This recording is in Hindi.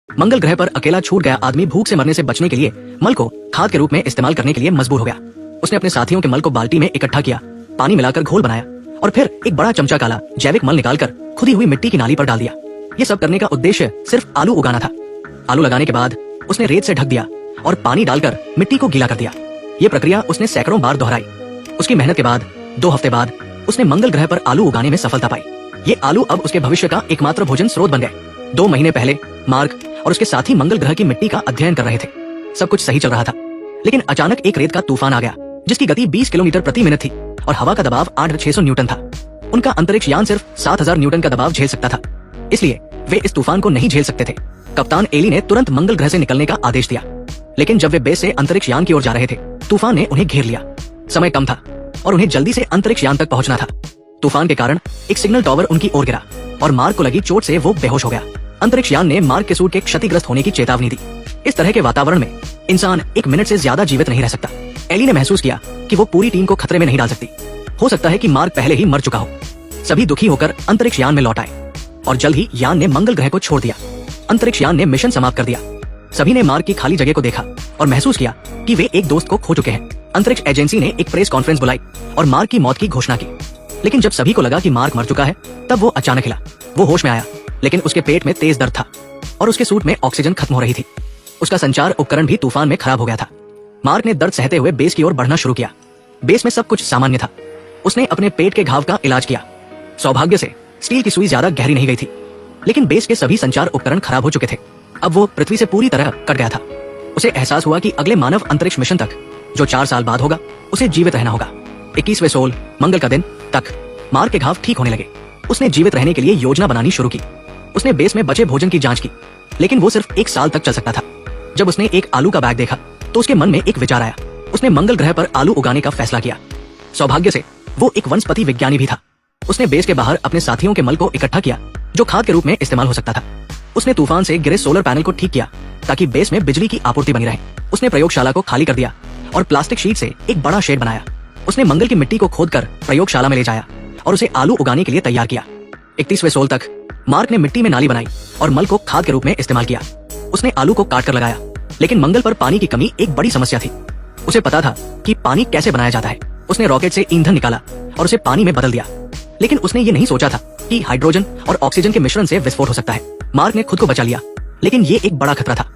मंगल ग्रह पर अकेला छूट गया आदमी भूख से मरने से बचने के लिए मल को खाद के रूप में इस्तेमाल करने के लिए मजबूर हो गया। उसने अपने साथियों के मल को बाल्टी में इकट्ठा किया, पानी मिलाकर घोल बनाया और फिर एक बड़ा चमचा काला जैविक मल निकालकर खुदी हुई मिट्टी की नाली पर डाल दिया। ये सब करने का उद्देश्य सिर्फ आलू उगाना था। आलू लगाने के बाद उसने रेत से ढक दिया और पानी डालकर मिट्टी को गीला कर दिया। ये प्रक्रिया उसने सैकड़ों बार दोहराई। उसकी मेहनत के बाद 2 हफ्ते बाद उसने मंगल ग्रह पर आलू उगाने में सफलता पाई। ये आलू अब उसके भविष्य का एकमात्र भोजन स्रोत बन गए। 2 महीने पहले मार्क और उसके साथी मंगल ग्रह की मिट्टी का अध्ययन कर रहे थे। सब कुछ सही चल रहा था, लेकिन अचानक एक रेत का तूफान आ गया जिसकी गति 20 किलोमीटर प्रति मिनट थी और हवा का दबाव 8600 न्यूटन था। उनका अंतरिक्ष यान सिर्फ 7000 न्यूटन का दबाव झेल सकता था, इसलिए वे इस तूफान को नहीं झेल सकते थे। कप्तान एली ने तुरंत मंगल ग्रह से निकलने का आदेश दिया, लेकिन जब वे बेस से अंतरिक्ष यान की ओर जा रहे थे, तूफान ने उन्हें घेर लिया। समय कम था और उन्हें जल्दी से अंतरिक्ष यान तक पहुंचना था। तूफान के कारण एक सिग्नल टावर उनकी ओर गिरा और मार्क को लगी चोट से वो बेहोश हो गया। अंतरिक्ष यान ने मार्क के सूट के क्षतिग्रस्त होने की चेतावनी दी। इस तरह के वातावरण में इंसान 1 मिनट से ज्यादा जीवित नहीं रह सकता। एली ने महसूस किया कि वो पूरी टीम को खतरे में नहीं डाल सकती। हो सकता है कि मार्क पहले ही मर चुका हो। सभी दुखी होकर अंतरिक्ष यान में लौट आए और जल्द ही यान ने मंगल ग्रह को छोड़ दिया। अंतरिक्ष यान ने मिशन समाप्त कर दिया। सभी ने मार्क की खाली जगह को देखा और महसूस किया कि वे एक दोस्त को खो चुके हैं। अंतरिक्ष एजेंसी ने एक प्रेस कॉन्फ्रेंस बुलाई और मार्क की मौत की घोषणा की। लेकिन जब सभी को लगा कि मार्क मर चुका है, तब वो अचानक हिला। वो होश में आया, लेकिन उसके पेट में तेज दर्द था और उसके सूट में ऑक्सीजन खत्म हो रही थी। उसका संचार उपकरण भी तूफान में खराब हो गया था। मार्क ने दर्द सहते हुए बेस की ओर बढ़ना शुरू किया। बेस में सब कुछ सामान्य था। उसने अपने पेट के घाव का इलाज किया। सौभाग्य से स्टील की सुई ज्यादा गहरी नहीं गई थी, लेकिन बेस के सभी संचार उपकरण खराब हो चुके थे। अब वो पृथ्वी से पूरी तरह कट गया था। उसे एहसास हुआ कि अगले मानव अंतरिक्ष मिशन तक, जो 4 साल बाद होगा, उसे जीवित रहना होगा। 21वें सोल मंगल का दिन तक मार्क के घाव ठीक होने लगे। उसने जीवित रहने के लिए योजना बनानी शुरू की। उसने बेस में बचे भोजन की जांच की, लेकिन वो सिर्फ 1 साल तक चल सकता था। जब उसने एक आलू का बैग देखा तो उसके मन में एक विचार आया। उसने मंगल ग्रह पर आलू उगाने का फैसला किया। सौभाग्य से वो एक वनस्पति विज्ञानी भी था। उसने बेस के बाहर अपने साथियों के मल को इकट्ठा किया, जो खाद के रूप में इस्तेमाल हो सकता था। उसने तूफान से गिरे सोलर पैनल को ठीक किया ताकि बेस में बिजली की आपूर्ति बनी रहे। उसने प्रयोगशाला को खाली कर दिया और प्लास्टिक शीट से एक बड़ा शेड बनाया। उसने मंगल की मिट्टी को खोदकर प्रयोगशाला में ले जाया और उसे आलू उगाने के लिए तैयार किया। 31वें सोल तक मार्क ने मिट्टी में नाली बनाई और मल को खाद के रूप में इस्तेमाल किया। उसने आलू को काट कर लगाया, लेकिन मंगल पर पानी की कमी एक बड़ी समस्या थी। उसे पता था कि पानी कैसे बनाया जाता है। उसने रॉकेट से ईंधन निकाला और उसे पानी में बदल दिया, लेकिन उसने ये नहीं सोचा था कि हाइड्रोजन और ऑक्सीजन के मिश्रण से विस्फोट हो सकता है। मार्क ने खुद को बचा लिया, लेकिन ये एक बड़ा खतरा था।